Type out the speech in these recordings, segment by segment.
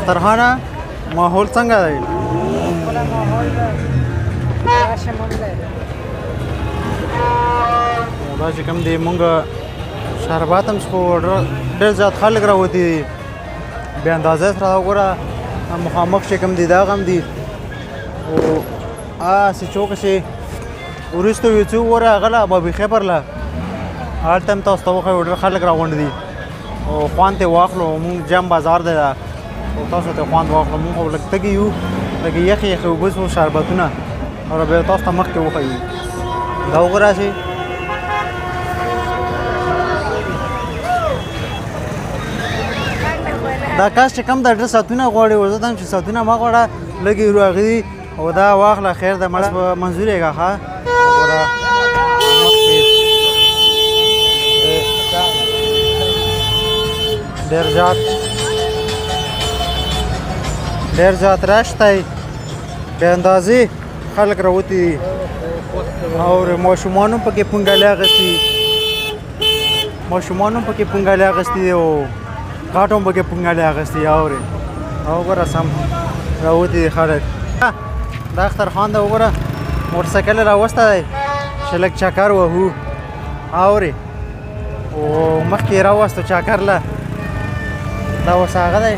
اخترخانه ماحول څنګه دی؟ خپله ماحول ده راشه مونږ دی دا چې کوم دی مونږ شربات هم څښو ډېر زیات خلک راوتي دي بې اندازې سره وګوره مخامخ چې کوم دی دا هم دي او هسې چوکه چې وروسته وي څو وګوره هغه له بابي خیبر له هلته هم تاسو ته وښیو ډېر خلک راغونډ دي او خوند ترې واخلو مونږ جام بازار دی دا او تاسو ته خوند واخلو مونږ خو لږ تږي یو لږ یخې یخې اوبه څښو شربتونه او بیا تاسو ته مخکې وښیو دا وګوره چې دا کاش چې کم دا ډېر ساعتونه غواړي ورته ته هم چې ساعتونه مه غواړه لږې راغلي دي او دا واخله خیر ده مړه به منظور یې که ښه وګوره مخکې ډېر زیات رش دی بې اندازې خلک راوتي دي او ماشومان هم پکې پونګالې اخیستي ماشومان هم پکې پونګالې اخیستي دي او غاټ هم پکې پونګالې اخیستي اورې او وګوره سم راوتي دي خلک دا اخترخان ده وګوره موټرسایکل یې راوستی دی چې لږ چکر وهو اورې او مخکې یې راوستو چکر له دا اوس هغه دی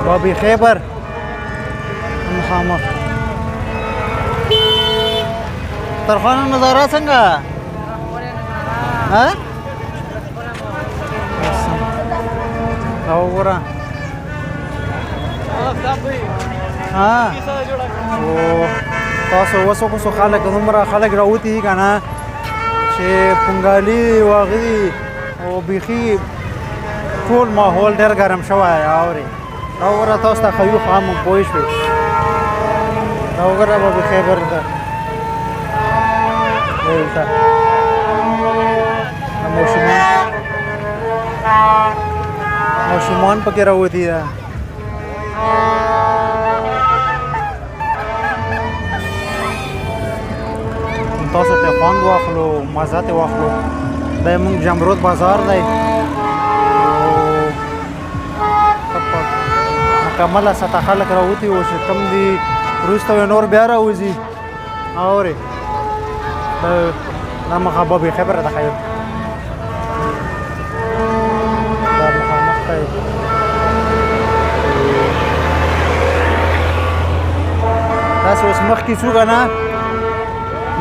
بابي خیبر مخامخ اخترخان نظاره څنګه ها دا وګوره ها او تاسو اوس خو خلک دومره خلک راوتي دي که نه چې پونګالي واغلي او بیخي ټول ماحول ډېر ګرم شوی اورې دا وګوره تاسو ته ښیو خام پوه شوې دا وګوره بابي خیبر ته دلته ماشومان پکې راوتي ده تاسو ته خوند واخلو مزه ترې واخلو دا زموږ جمرود بازار دی مکمله سطح خلک راوتي وو چې کوم دي وروسته نور بیا راوځي اورې دا مخه بابي خیبر ته ښیم دا مخامخ ته تاسو اوس مخکې څو که نه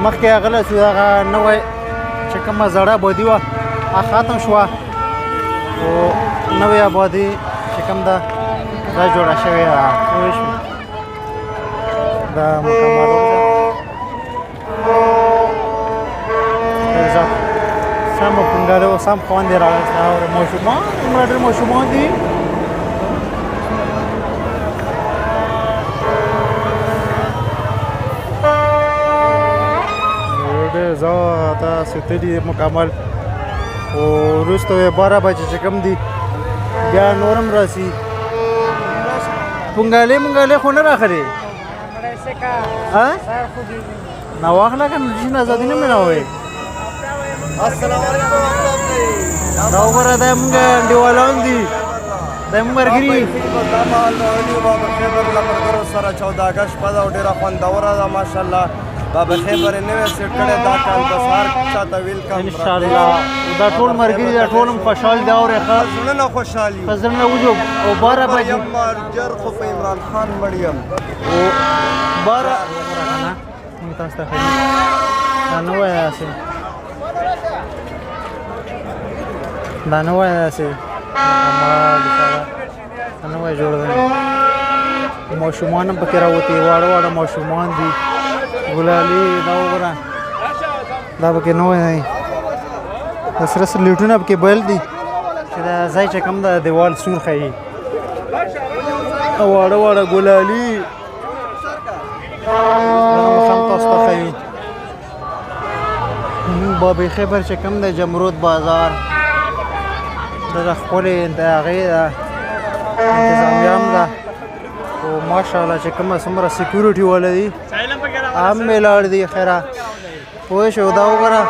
مخکې هغه چې هغه نوی چې کومه زړه آبادي وه هغه ختم شوه او نوې آبادي چې کوم ده دا جوړه شوې ده پوه شوې دا مکمل سم پونګاله او سم خوند یې راغستی او ماشومان دومره ډېر ماشومان دي ډېر زیات ستړي مکمل او وروسته 12 بجې چې کوم دي بیا نور هم راسي پونګالې خو نه راخلي نه واخله که نجین ازادي نه مې نه وایي السلام علیکم دا وګوره دا زموږ انډیوالان دي دا زموږ ملګري دا مهال راغلي بابا خیبر له ملګرو سره 14 اګست شپه ده او ډېره خوندوره ده ماشاءالله بابا خیبر یې نوی سیټ کړی دا کال بس هر چاته ویلکم انشاءالله دا ټول ملګري دا ټول هم خوشحال دي اورې ښه زړونه خوشحال یو په زړونه وځو او 12 بجې جر خو په عمران خان مړ یم او 12 موږ تاسو ته ښیو دا نه وایه داسې دا نه وایه داسې دا نه وایه جوړ دی ماشومان هم پکې راوتي واړه ماشومان دي ګلالي دا وګوره دا پکې نه وایي د سره سره لیټونه پکې بل دي چې دا ځای چې کوم د دیوال سور ښیي واړه ګلالي دا مخام تاسو ته ښیو بابي خیبر چې کوم دی جمرود بازار دا ښکلې د هغې ده انتظامیه هم ده او ماشاءالله چې کومه څومره سیکورټي والا دي هم مې لاړ دي خیره پوه شو دا وګوره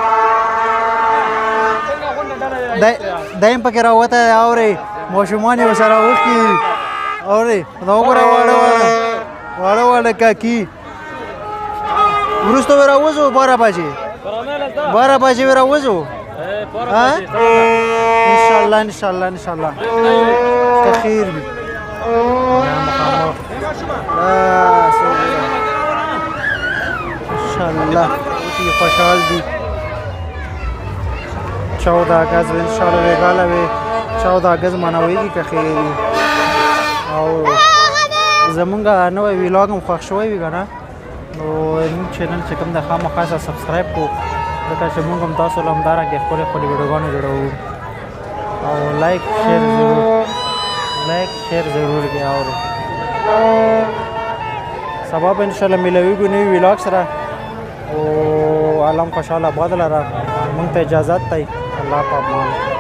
دا هم پکې راوتی دی اورې ماشومان یې ورسره اوښکي دي اورې دا وګوره واړه واړه کاکي وروسته به راوځو 12 بجې 12 بجې به راوځو ان شاء الله که خیر وي ان شاء الله خوشحال دي 14 اگست ان شاء الله ویګاله وي 14 اگست منويږي که خیر وي او زمونږ نوی ویلاګ هم خوښ شوی وي که نه نو زموږ چینل چې کوم دی خامخا سبسکرایب کړو ځکه چې مونږ هم تاسو له همدارنګې ښکلې ویډیوګانې جوړوو او لایک شیر ضرور کړئ اورې سبا به انشاءالله میلاویږو نوي ویلاګ سره او عالم خوشحاله آباد لره مونږ ته اجازت دی الله په امان